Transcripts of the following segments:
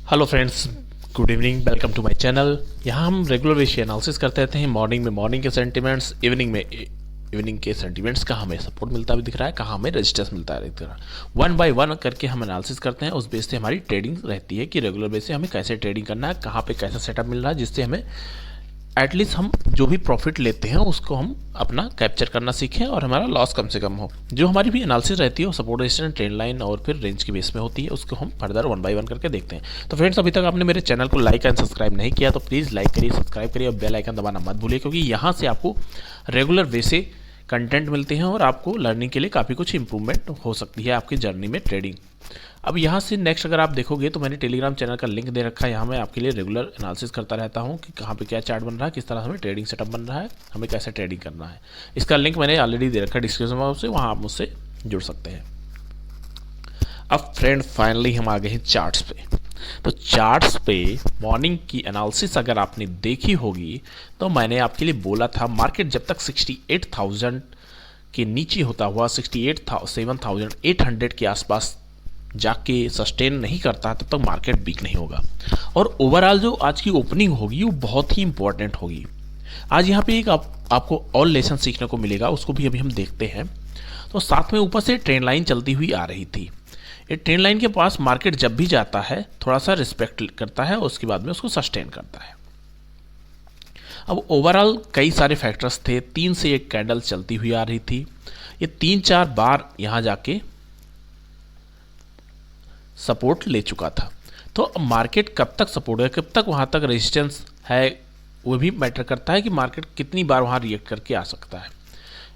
Hello friends, good evening, welcome to my channel. यहाँ हम regular ratio analysis करते रहते हैं। मॉर्निंग में मॉर्निंग के सेंटीमेंट्स, इवनिंग में इवनिंग के सेंटीमेंट्स का हमें सपोर्ट मिलता भी दिख रहा है, कहाँ हमें रेजिस्टेंस मिलता है दिख रहा है। वन बाय वन करके हम एनालिसिस करते हैं। उस बेस से हमारी ट्रेडिंग रहती है कि रेगुलर बेस से हमें कैसे ट्रेडिंग करना है, कहाँ पे कैसा सेटअप मिल रहा है, जिससे हमें एटलीस्ट हम जो भी प्रॉफिट लेते हैं उसको हम अपना कैप्चर करना सीखें और हमारा लॉस कम से कम हो। जो हमारी भी एनालिसिस रहती है वो सपोर्ट, रेजिस्टेंस, ट्रेंड लाइन और फिर रेंज के बेस में होती है। उसको हम फर्दर वन बाय वन करके देखते हैं। तो फ्रेंड्स, अभी तक आपने मेरे चैनल को लाइक एंड सब्सक्राइब नहीं किया तो प्लीज़ लाइक करिए, सब्सक्राइब करिए और बेल आइकन दबाना मत भूलिए, क्योंकि यहाँ से आपको रेगुलर वे से कंटेंट मिलते हैं और आपको लर्निंग के लिए काफ़ी कुछ इंप्रूवमेंट हो सकती है आपकी जर्नी में ट्रेडिंग। अब यहाँ से नेक्स्ट अगर आप देखोगे तो मैंने टेलीग्राम चैनल का लिंक दे रखा है। यहाँ मैं आपके लिए रेगुलर एनालिसिस करता रहता हूँ कि कहाँ पे क्या चार्ट बन रहा है, किस तरह हमें ट्रेडिंग सेटअप बन रहा है, हमें कैसे ट्रेडिंग करना है। इसका लिंक मैंने ऑलरेडी दे रखा है डिस्क्रिप्शन बॉक्स से, वहाँ आप मुझसे जुड़ सकते हैं। अब फ्रेंड, फाइनली हम आ गए हैं चार्ट्स पे। तो चार्ट्स पे मॉर्निंग की एनालिसिस अगर आपने देखी होगी तो मैंने आपके लिए बोला था मार्केट जब तक 68,000 के नीचे होता हुआ 7,800 के आसपास जाके सस्टेन नहीं करता तब तक मार्केट वीक नहीं होगा। और ओवरऑल जो आज की ओपनिंग होगी वो बहुत ही इंपॉर्टेंट होगी। आज यहाँ पे एक आपको और लेसन सीखने को मिलेगा, उसको भी अभी हम देखते हैं। तो साथ में ऊपर से ट्रेंड लाइन चलती हुई आ रही थी। ये ट्रेंड लाइन के पास मार्केट जब भी जाता है थोड़ा सा रिस्पेक्ट करता है, उसके बाद में उसको सस्टेन करता है। अब ओवरऑल कई सारे फैक्टर्स थे। 3 से एक कैंडल चलती हुई आ रही थी। ये 3-4 बार यहाँ जाके सपोर्ट ले चुका था। तो मार्केट कब तक सपोर्ट है, कब तक वहाँ तक रेजिस्टेंस है, वो भी मैटर करता है कि मार्केट कितनी बार वहाँ रिएक्ट करके आ सकता है।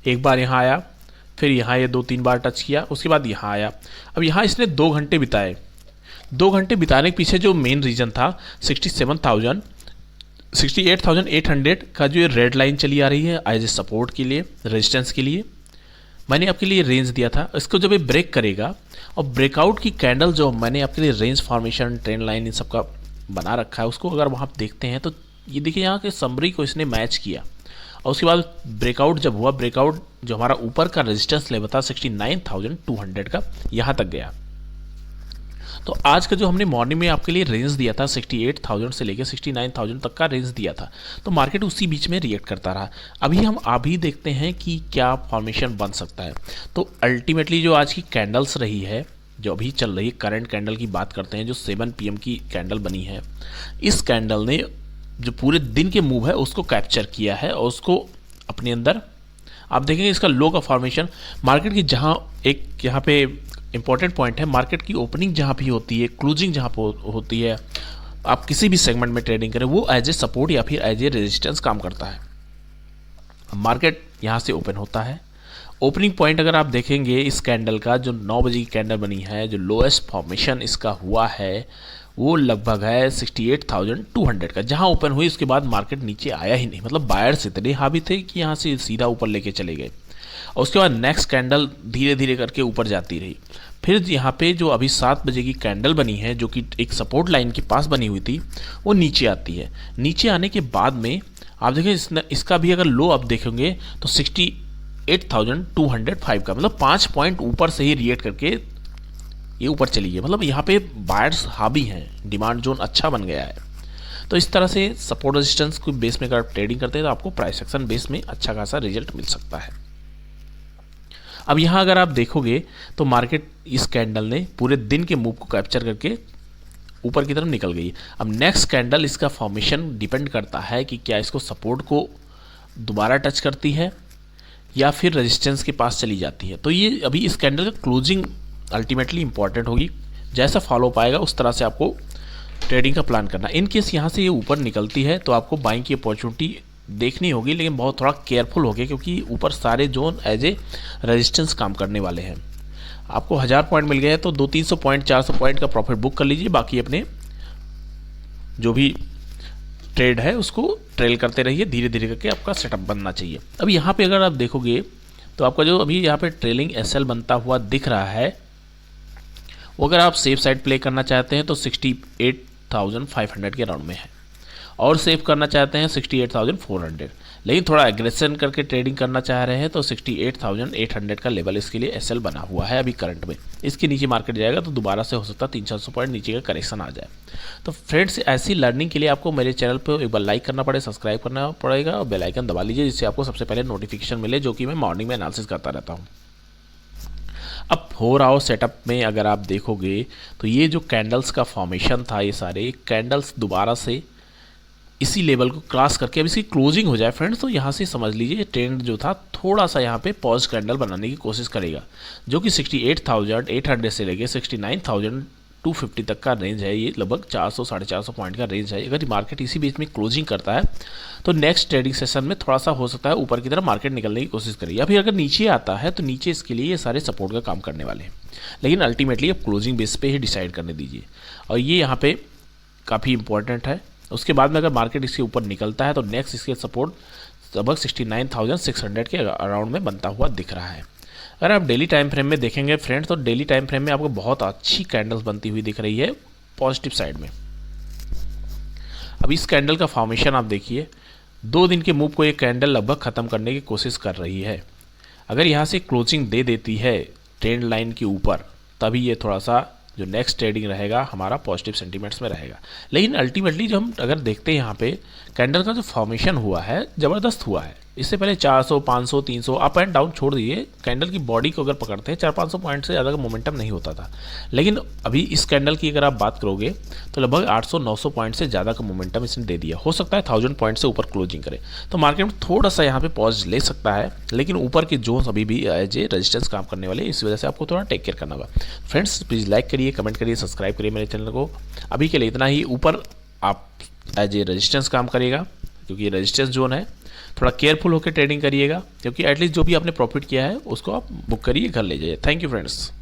एक बार यहाँ आया, फिर यहाँ ये 2-3 बार टच किया, उसके बाद यहाँ आया। अब यहाँ इसने 2 घंटे बिताए। 2 घंटे बिताने के पीछे जो मेन रीज़न था 68,800 का जो ये रेड लाइन चली आ रही है एज ए सपोर्ट के लिए, रेजिस्टेंस के लिए मैंने आपके लिए रेंज दिया था। इसको जब ये ब्रेक करेगा और ब्रेकआउट की कैंडल जो मैंने आपके लिए range formation, trend line in सब का बना रखा है, उसको अगर वहाँ देखते हैं तो ये देखिए यहाँ के समरी को इसने मैच किया और उसके बाद ब्रेकआउट जब हुआ, ब्रेकआउट जो हमारा ऊपर का रेजिस्टेंस लेवल था 69,200 का, यहाँ तक गया। तो आज का जो हमने मॉर्निंग में आपके लिए रेंज दिया था 68,000 से लेकर 69,000 तक का रेंज दिया था, तो मार्केट उसी बीच में रिएक्ट करता रहा। अभी देखते हैं कि क्या फॉर्मेशन बन सकता है। तो अल्टीमेटली जो आज की कैंडल्स रही है, जो अभी चल रही है करंट कैंडल की बात करते हैं, जो 7 PM की कैंडल बनी है, इस कैंडल ने जो पूरे दिन के मूव है उसको कैप्चर किया है और उसको अपने अंदर आप देखेंगे इसका लो का फॉर्मेशन मार्केट की, जहाँ एक यहाँ पे इंपॉर्टेंट पॉइंट है, मार्केट की ओपनिंग जहाँ भी होती है, क्लोजिंग जहाँ पर होती है, आप किसी भी सेगमेंट में ट्रेडिंग करें, वो एज ए सपोर्ट या फिर एज ए रेजिस्टेंस काम करता है। मार्केट यहाँ से ओपन होता है। ओपनिंग पॉइंट अगर आप देखेंगे इस कैंडल का, जो 9 बजे की कैंडल बनी है, जो लोएस्ट फॉर्मेशन इसका हुआ है वो लगभग है 68,200 का, जहाँ ओपन हुई उसके बाद मार्केट नीचे आया ही नहीं। मतलब बायर्स इतने हावी थे कि यहाँ से सीधा ऊपर लेके चले गए और उसके बाद नेक्स्ट कैंडल धीरे धीरे करके ऊपर जाती रही। फिर यहाँ पे जो अभी 7 बजे की कैंडल बनी है, जो कि एक सपोर्ट लाइन के पास बनी हुई थी, वो नीचे आती है। नीचे आने के बाद में आप देखें इसका भी अगर लो आप देखेंगे तो 68,205 का, मतलब 5 पॉइंट ऊपर से ही रिएक्ट करके ये ऊपर चली गई। मतलब यहाँ पे बायर्स हावी हैं, डिमांड जोन अच्छा बन गया है। तो इस तरह से सपोर्ट रेजिस्टेंस को बेस में अगर आप ट्रेडिंग करते हैं तो आपको प्राइस एक्शन बेस में अच्छा खासा रिजल्ट मिल सकता है। अब यहाँ अगर आप देखोगे तो मार्केट इस कैंडल ने पूरे दिन के मूव को कैप्चर करके ऊपर की तरफ निकल गई। अब नेक्स्ट कैंडल, इसका फॉर्मेशन डिपेंड करता है कि क्या इसको सपोर्ट को दोबारा टच करती है या फिर रेजिस्टेंस के पास चली जाती है। तो ये अभी इस कैंडल का क्लोजिंग अल्टीमेटली इंपॉर्टेंट होगी। जैसा फॉलो पाएगा उस तरह से आपको ट्रेडिंग का प्लान करना। इन केस यहाँ से ये ऊपर निकलती है तो आपको बाइंग की अपॉर्चुनिटी देखनी होगी, लेकिन बहुत थोड़ा केयरफुल होगी, क्योंकि ऊपर सारे जोन एज ए रेजिस्टेंस काम करने वाले हैं। आपको 1000 पॉइंट मिल गए तो 200-300 पॉइंट, 400 पॉइंट का प्रॉफिट बुक कर लीजिए। बाकी अपने जो भी ट्रेड है उसको ट्रेल करते रहिए, धीरे धीरे करके आपका सेटअप बनना चाहिए। अब यहाँ पे अगर आप देखोगे तो आपका जो अभी यहाँ पे ट्रेलिंग एसएल बनता हुआ दिख रहा है, वो अगर आप सेफ साइड प्ले करना चाहते हैं तो 68,500 के राउंड में है, और सेव करना चाहते हैं 68,400, लेकिन थोड़ा एग्रेशन करके ट्रेडिंग करना चाह रहे हैं तो 68,800 का लेवल इसके लिए एसएल बना हुआ है अभी करंट में। इसके नीचे मार्केट जाएगा तो दोबारा से हो सकता है 300-400 पॉइंट नीचे का करेक्शन आ जाए। तो फ्रेंड्स, ऐसी लर्निंग के लिए आपको मेरे चैनल पर एक बार लाइक करना पड़ेगा, सब्सक्राइब करना पड़ेगा और बेल आइकन दबा लीजिए, जिससे आपको सबसे पहले नोटिफिकेशन मिले, जो कि मैं मॉर्निंग में एनालिसिस करता रहता हूँ। अब 4 आवर सेटअप में अगर आप देखोगे तो ये जो कैंडल्स का फॉर्मेशन था, ये सारे कैंडल्स दोबारा से इसी लेवल को क्रॉस करके अब इसकी क्लोजिंग हो जाए फ्रेंड्स, तो यहाँ से समझ लीजिए ट्रेंड जो था थोड़ा सा यहाँ पे पॉज कैंडल बनाने की कोशिश करेगा, जो कि 68,800 से लेके 69,250 तक का रेंज है। ये लगभग 400-450 पॉइंट का रेंज है। अगर मार्केट इसी बीच में क्लोजिंग करता है तो नेक्स्ट ट्रेडिंग सेशन में थोड़ा सा हो सकता है ऊपर की तरफ मार्केट निकलने की कोशिश करेगी, या फिर अगर नीचे आता है तो नीचे इसके लिए ये सारे सपोर्ट का काम करने वाले हैं। लेकिन अल्टीमेटली अब क्लोजिंग बेस पे ही डिसाइड करने दीजिए, और ये यहाँ पे काफ़ी इंपॉर्टेंट है। उसके बाद में अगर मार्केट इसके ऊपर निकलता है तो नेक्स्ट इसके सपोर्ट लगभग 69,600 के अराउंड में बनता हुआ दिख रहा है। अगर आप डेली टाइम फ्रेम में देखेंगे फ्रेंड्स, तो डेली टाइम फ्रेम में आपको बहुत अच्छी कैंडल्स बनती हुई दिख रही है पॉजिटिव साइड में। अब इस कैंडल का फॉर्मेशन आप देखिए, 2 दिन के मूव को ये कैंडल लगभग ख़त्म करने की कोशिश कर रही है। अगर यहाँ से क्लोजिंग दे देती है ट्रेंड लाइन के ऊपर, तभी ये थोड़ा सा जो नेक्स्ट ट्रेडिंग रहेगा हमारा पॉजिटिव सेंटीमेंट्स में रहेगा। लेकिन अल्टीमेटली जो हम अगर देखते हैं यहाँ पे कैंडल का जो फॉर्मेशन हुआ है ज़बरदस्त हुआ है। इससे पहले 400, 500, 300 अप एंड डाउन छोड़ दीजिए, कैंडल की बॉडी को अगर पकड़ते हैं 400-500 पॉइंट से ज़्यादा का मोमेंटम नहीं होता था। लेकिन अभी इस कैंडल की अगर आप बात करोगे तो लगभग 800-900 पॉइंट से ज़्यादा का मोमेंटम इसने दे दिया। हो सकता है 1000 पॉइंट से ऊपर क्लोजिंग करे तो मार्केट में थोड़ा सा यहाँ पे पॉज ले सकता है, लेकिन ऊपर के जोन्स अभी भी एज ए रेजिस्टेंस काम करने वाले, इस वजह से आपको थोड़ा टेक केयर करना होगा। फ्रेंड्स, प्लीज़ लाइक करिए, कमेंट करिए, सब्सक्राइब करिए मेरे चैनल को। अभी के लिए इतना ही। ऊपर आप एज ए रेजिस्टेंस काम करेगा, क्योंकि ये रेजिस्टेंस जोन है। थोड़ा केयरफुल होकर ट्रेडिंग करिएगा, क्योंकि एटलीस्ट जो भी आपने प्रॉफिट किया है उसको आप बुक करिए, घर ले जाइए। Thank you friends.